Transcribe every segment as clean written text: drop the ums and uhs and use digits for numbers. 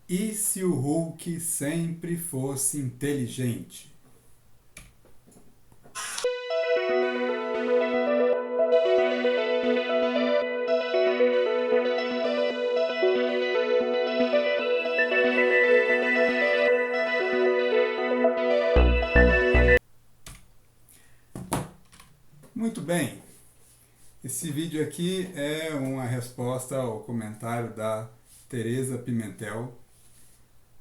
E se o Hulk sempre fosse inteligente? Muito bem, esse vídeo aqui é uma resposta ao comentário da Teresa Pimentel.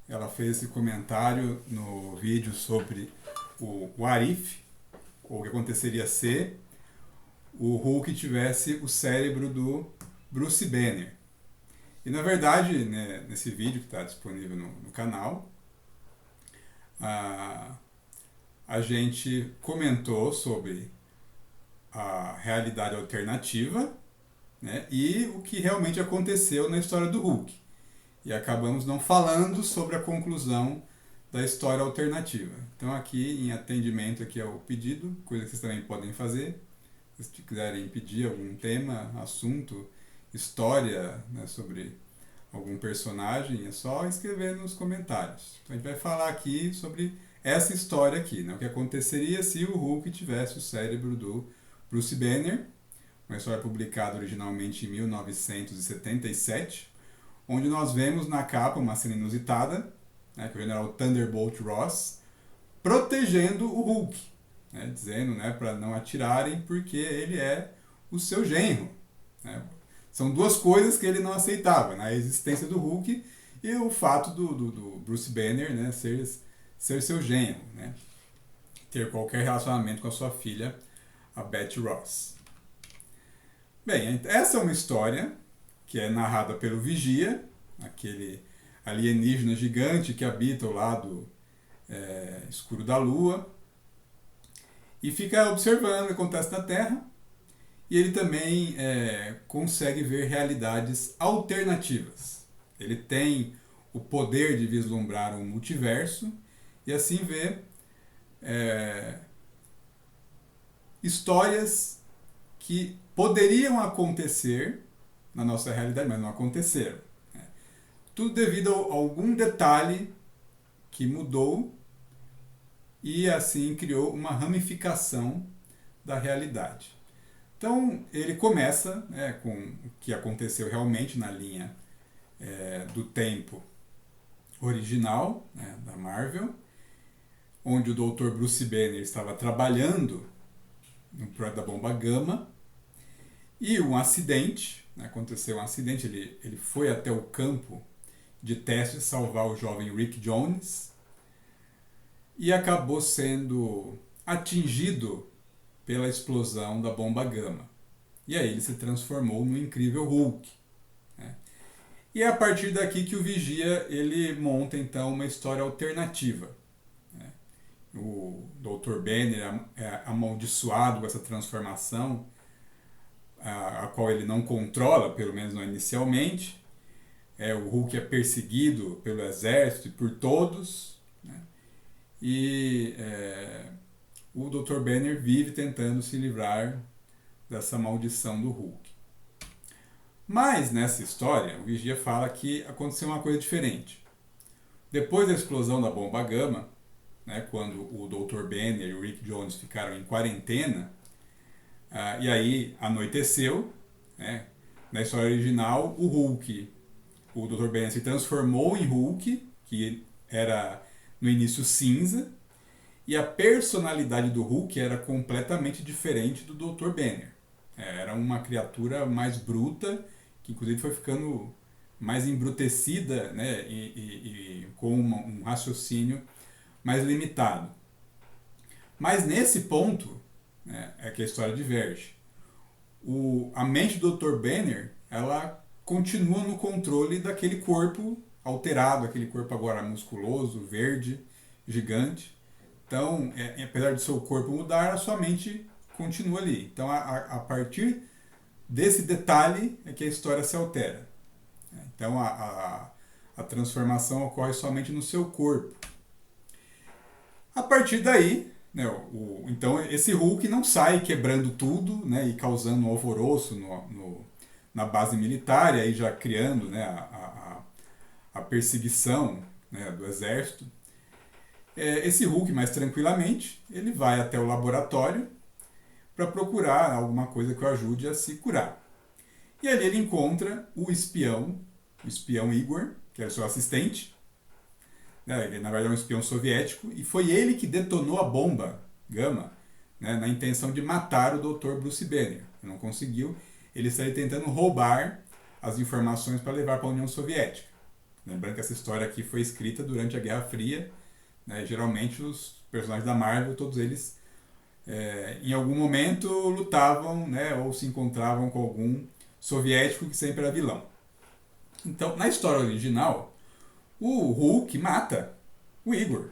Ela fez esse comentário no vídeo sobre o What If, ou o que aconteceria se o Hulk tivesse o cérebro do Bruce Banner. E na verdade, né, nesse vídeo que está disponível no canal, a, a gente comentou sobre a realidade alternativa, né, e o que realmente aconteceu na história do Hulk. E acabamos não falando sobre a conclusão da história alternativa. Então aqui em atendimento aqui ao pedido, coisa que vocês também podem fazer, se quiserem pedir algum tema, assunto, história, né, sobre algum personagem, é só escrever nos comentários. Então a gente vai falar aqui sobre essa história aqui, né, o que aconteceria se o Hulk tivesse o cérebro do Bruce Banner, uma história publicada originalmente em 1977, onde nós vemos na capa uma cena inusitada, né, que o general Thunderbolt Ross protegendo o Hulk, né, dizendo, né, para não atirarem porque ele é o seu genro. Né. São duas coisas que ele não aceitava, né, a existência do Hulk e o fato do Bruce Banner, né, ser seu genro, né, ter qualquer relacionamento com a sua filha, a Betty Ross. Bem, essa é uma história que é narrada pelo Vigia, aquele alienígena gigante que habita o lado escuro da Lua, e fica observando o que acontece na Terra, e ele também consegue ver realidades alternativas. Ele tem o poder de vislumbrar um multiverso e assim ver histórias que poderiam acontecer na nossa realidade, mas não aconteceram. Tudo devido a algum detalhe que mudou e assim criou uma ramificação da realidade. Então ele começa, né, com o que aconteceu realmente na linha do tempo original, né, da Marvel, onde o Dr. Bruce Banner estava trabalhando no projeto da bomba Gama e um acidente, né, aconteceu um acidente, ele foi até o campo de testes salvar o jovem Rick Jones e acabou sendo atingido pela explosão da bomba Gama. E aí ele se transformou no incrível Hulk. Né? E é a partir daqui que o Vigia ele monta então uma história alternativa. Né? O Dr. Banner é amaldiçoado com essa transformação, a qual ele não controla, pelo menos não inicialmente. O Hulk é perseguido pelo exército e por todos. Né? E o Dr. Banner vive tentando se livrar dessa maldição do Hulk. Mas nessa história, o Vigia fala que aconteceu uma coisa diferente. Depois da explosão da bomba Gama, né, quando o Dr. Banner e o Rick Jones ficaram em quarentena, e aí anoiteceu, né, na história original, o Dr. Banner se transformou em Hulk, que era no início cinza, e a personalidade do Hulk era completamente diferente do Dr. Banner. Era uma criatura mais bruta, que inclusive foi ficando mais embrutecida, né, e com um raciocínio mais limitado. Mas nesse ponto, né, é que a história diverge. A mente do Dr. Banner, ela continua no controle daquele corpo alterado, aquele corpo agora musculoso, verde, gigante. Então, apesar do seu corpo mudar, a sua mente continua ali. Então, a partir desse detalhe é que a história se altera. Então, a transformação ocorre somente no seu corpo. A partir daí, né, então esse Hulk não sai quebrando tudo, né, e causando um alvoroço na base militar, e aí já criando, né, a perseguição, né, do exército, esse Hulk, mais tranquilamente, ele vai até o laboratório para procurar alguma coisa que o ajude a se curar. E ali ele encontra o espião Igor, que era o seu assistente. Ele, na verdade, é um espião soviético, e foi ele que detonou a bomba Gama, né, na intenção de matar o Dr. Bruce Banner. Ele não conseguiu, ele está tentando roubar as informações para levar para a União Soviética. Lembrando que essa história aqui foi escrita durante a Guerra Fria, né, geralmente os personagens da Marvel, todos eles, em algum momento lutavam, né, ou se encontravam com algum soviético que sempre era vilão. Então, na história original, o Hulk mata o Igor.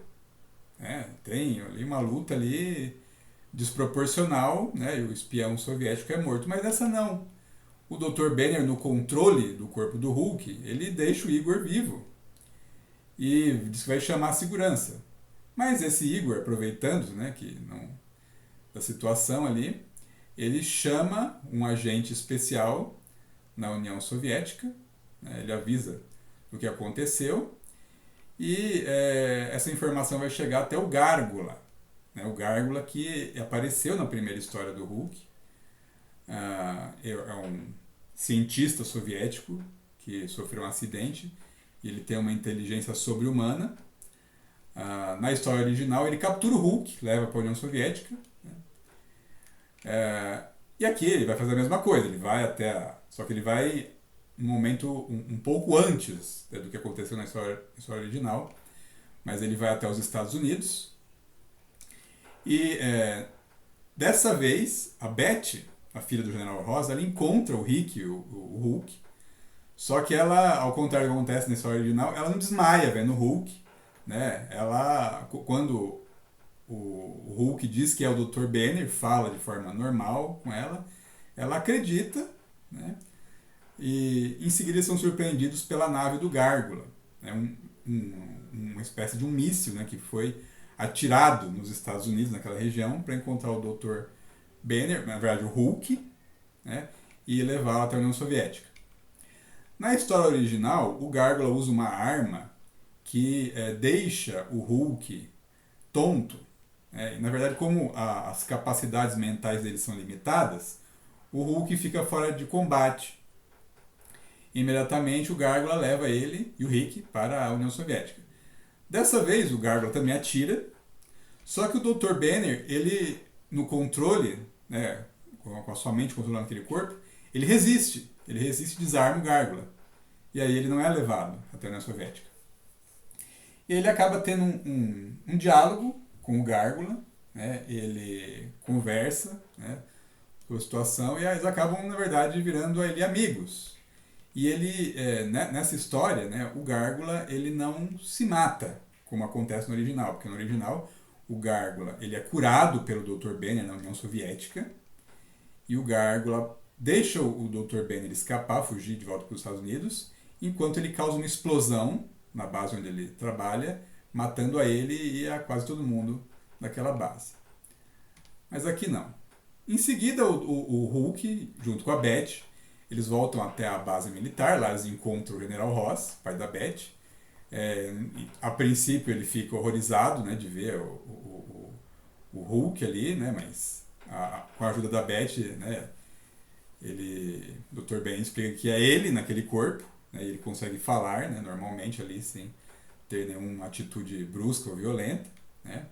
Tem ali uma luta ali desproporcional, né, e o espião soviético é morto. Mas nessa não. O Dr. Banner, no controle do corpo do Hulk, ele deixa o Igor vivo. E diz que vai chamar a segurança. Mas esse Igor, aproveitando, né, da situação ali, ele chama um agente especial na União Soviética, né, ele avisa do que aconteceu, e essa informação vai chegar até o Gárgula, né, o Gárgula que apareceu na primeira história do Hulk. É um cientista soviético que sofreu um acidente, e ele tem uma inteligência sobre-humana. Na história original, ele captura o Hulk, leva para a União Soviética, né? E aqui ele vai fazer a mesma coisa, ele vai só que ele vai um momento um pouco antes, né, do que aconteceu na história original, mas ele vai até os Estados Unidos, e dessa vez a Beth, a filha do General Ross, ela encontra o Rick, o Hulk, só que ela, ao contrário do que acontece na história original, ela não desmaia vendo o Hulk, né? Quando o Hulk diz que é o Dr. Banner, fala de forma normal com ela acredita, né? E em seguida eles são surpreendidos pela nave do Gárgula, né? Uma espécie de um míssil, né, que foi atirado nos Estados Unidos, naquela região, para encontrar o Dr. Banner, na verdade o Hulk, né, e levá-lo até a União Soviética. Na história original, o Gárgula usa uma arma que deixa o Hulk tonto. E, na verdade, como as capacidades mentais dele são limitadas, o Hulk fica fora de combate. Imediatamente o Gárgula leva ele e o Rick para a União Soviética. Dessa vez o Gárgula também atira, só que o Dr. Banner, ele no controle, né, com a sua mente controlando aquele corpo, ele resiste e desarma o Gárgula. E aí ele não é levado até a União Soviética. E ele acaba tendo um diálogo com o Gárgula, né, ele conversa, né, com a situação, e eles acabam, na verdade, virando ali amigos. E ele, nessa história, né, o Gárgula, ele não se mata, como acontece no original, porque no original o Gárgula, ele é curado pelo Dr. Banner na União Soviética, e o Gárgula deixa o Dr. Banner escapar, fugir de volta para os Estados Unidos, enquanto ele causa uma explosão na base onde ele trabalha, matando a ele e a quase todo mundo daquela base. Mas aqui não. Em seguida, o Hulk, junto com a Beth, eles voltam até a base militar, lá eles encontram o General Ross, pai da Beth. A princípio ele fica horrorizado, né, de ver o Hulk ali, né, mas com a ajuda da Beth, né, o Dr. Ben explica que é ele naquele corpo, né, e ele consegue falar, né, normalmente ali, sem ter nenhuma atitude brusca ou violenta, né.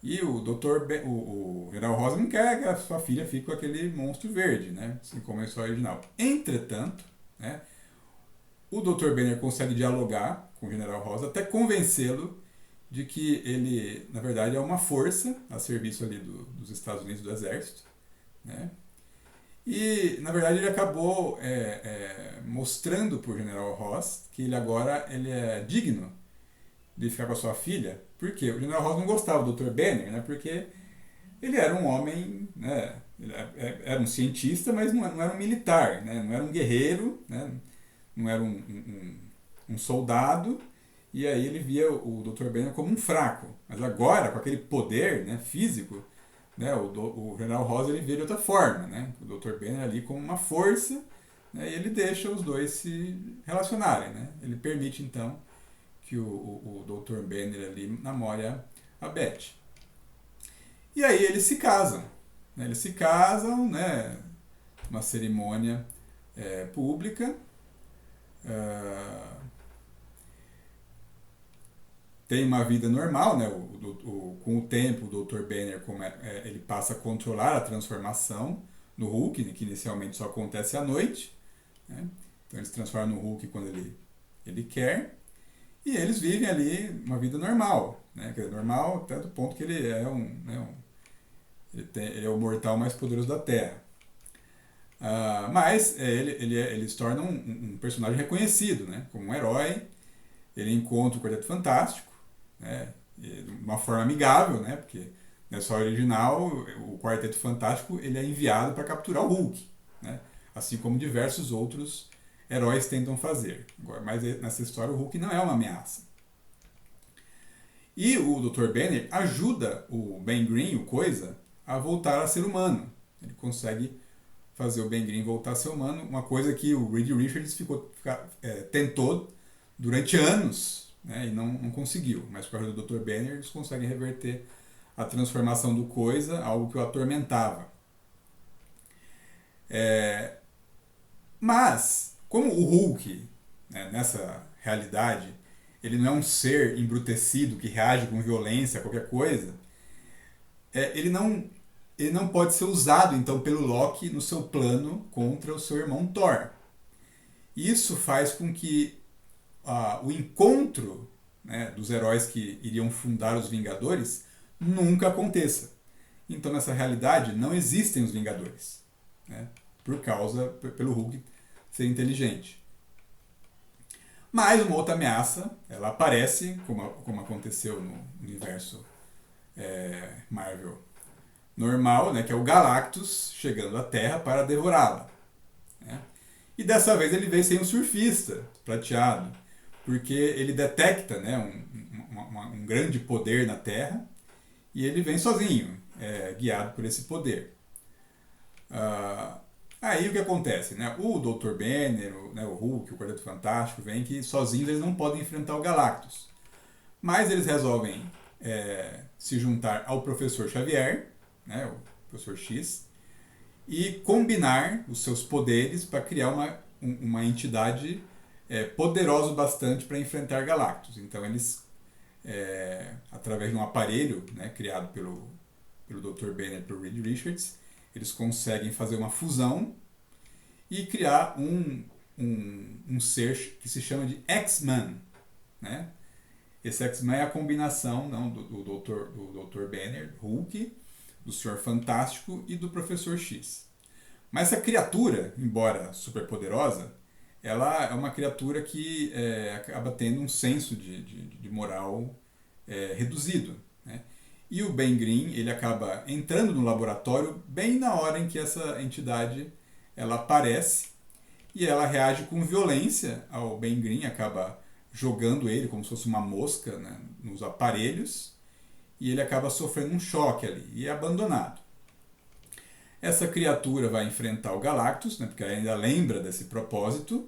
E o General Ross não quer que a sua filha fique com aquele monstro verde, né, assim como a história original. Entretanto, né, o Dr. Banner consegue dialogar com o General Ross até convencê-lo de que ele, na verdade, é uma força a serviço ali dos Estados Unidos, do Exército, né? E, na verdade, ele acabou mostrando para o General Ross que ele é digno de ficar com a sua filha. Por quê? O General Ross não gostava do Dr. Banner, né? Porque ele era um homem, né? Ele era um cientista, mas não era um militar, né? Não era um guerreiro, né? Não era um soldado, e aí ele via o Dr. Banner como um fraco. Mas agora, com aquele poder, né, físico, né, o General Ross ele vê de outra forma, né? O Dr. Banner ali como uma força, né, e ele deixa os dois se relacionarem. Né? Ele permite, então, que o Dr. Banner ali namore a Beth. E aí eles se casam. Né? Eles se casam, né? Uma cerimônia pública. Tem uma vida normal, né? Com o tempo, o Dr. Banner ele passa a controlar a transformação no Hulk, que inicialmente só acontece à noite. Né? Então ele se transforma no Hulk quando ele quer. E eles vivem ali uma vida normal. Né? Quer dizer, normal até do ponto que ele é ele é o mortal mais poderoso da Terra. Mas ele se torna um personagem reconhecido, né? Como um herói. Ele encontra o Quarteto Fantástico, né? De uma forma amigável, né? Porque na história original o Quarteto Fantástico ele é enviado para capturar o Hulk, né? Assim como diversos outros heróis tentam fazer. Mas nessa história o Hulk não é uma ameaça. E o Dr. Banner ajuda o Ben Green, o Coisa, a voltar a ser humano. Ele consegue fazer o Ben Green voltar a ser humano, uma coisa que o Reed Richards tentou durante anos, né, e não conseguiu. Mas por causa do Dr. Banner eles conseguem reverter a transformação do Coisa, algo que o atormentava. Mas, como o Hulk, né, nessa realidade, ele não é um ser embrutecido que reage com violência a qualquer coisa, ele não pode ser usado então pelo Loki no seu plano contra o seu irmão Thor. Isso faz com que o encontro, né, dos heróis que iriam fundar os Vingadores nunca aconteça. Então nessa realidade não existem os Vingadores, né, pelo Hulk ser inteligente. Mas uma outra ameaça, ela aparece, como aconteceu no universo Marvel normal, né, que é o Galactus chegando à Terra para devorá-la. Né? E dessa vez ele veio sem um surfista prateado, porque ele detecta, né, um grande poder na Terra e ele vem sozinho, guiado por esse poder. Aí o que acontece? Né? O Dr. Banner, o Hulk, o Quarteto Fantástico, vem que sozinhos eles não podem enfrentar o Galactus. Mas eles resolvem se juntar ao Professor Xavier, né, o Professor X, e combinar os seus poderes para criar uma entidade poderosa bastante para enfrentar Galactus. Então eles, através de um aparelho, né, criado pelo Dr. Banner e pelo Reed Richards, eles conseguem fazer uma fusão e criar um ser que se chama de X-Man. Né? Esse X-Men é a combinação do Dr. Banner, Hulk, do Senhor Fantástico e do Professor X. Mas essa criatura, embora superpoderosa, ela é uma criatura que acaba tendo um senso de moral reduzido. Né? E o Ben Green ele acaba entrando no laboratório bem na hora em que essa entidade ela aparece e ela reage com violência ao Ben Green, acaba jogando ele como se fosse uma mosca, né, nos aparelhos, e ele acaba sofrendo um choque ali e é abandonado. Essa criatura vai enfrentar o Galactus, né, porque ela ainda lembra desse propósito,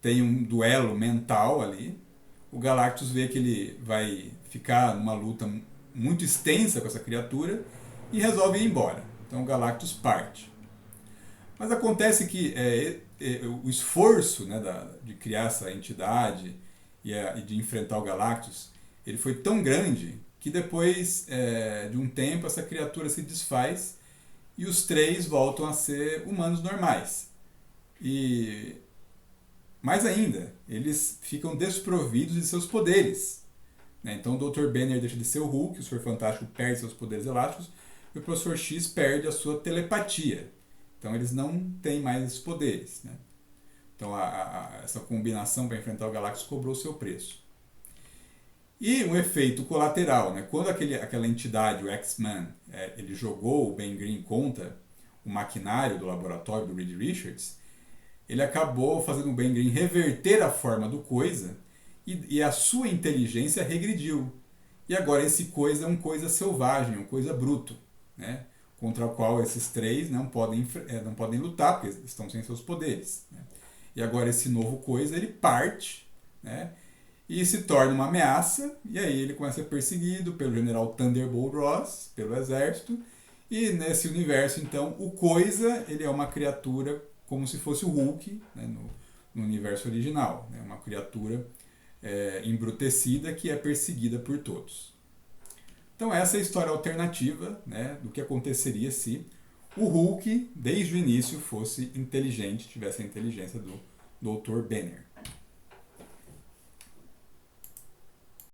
tem um duelo mental ali, o Galactus vê que ele vai ficar numa luta muito extensa com essa criatura e resolve ir embora. Então o Galactus parte. Mas acontece que o esforço, né, de criar essa entidade e de enfrentar o Galactus, ele foi tão grande que depois de um tempo essa criatura se desfaz e os três voltam a ser humanos normais. E mais ainda, eles ficam desprovidos de seus poderes. Né? Então o Dr. Banner deixa de ser o Hulk, o Senhor Fantástico perde seus poderes elásticos e o Professor X perde a sua telepatia. Então eles não têm mais esses poderes. Né? Então essa combinação para enfrentar o Galactus cobrou seu preço. E um efeito colateral, né? Quando aquela entidade, o X-Man, ele jogou o Ben Green contra o maquinário do laboratório do Reed Richards, ele acabou fazendo o Ben Green reverter a forma do Coisa e a sua inteligência regrediu. E agora esse Coisa é um Coisa selvagem, um Coisa bruto, né? contra o qual esses três não podem lutar, porque estão sem seus poderes. Né? E agora esse novo coisa, ele parte, né? E se torna uma ameaça, e aí ele começa a ser perseguido pelo general Thunderbolt Ross, pelo exército, e nesse universo, então, o Coisa, ele é uma criatura como se fosse o Hulk, né, no universo original, né, uma criatura embrutecida que é perseguida por todos. Então essa é a história alternativa, né, do que aconteceria se o Hulk, desde o início, fosse inteligente, tivesse a inteligência do Dr. Banner.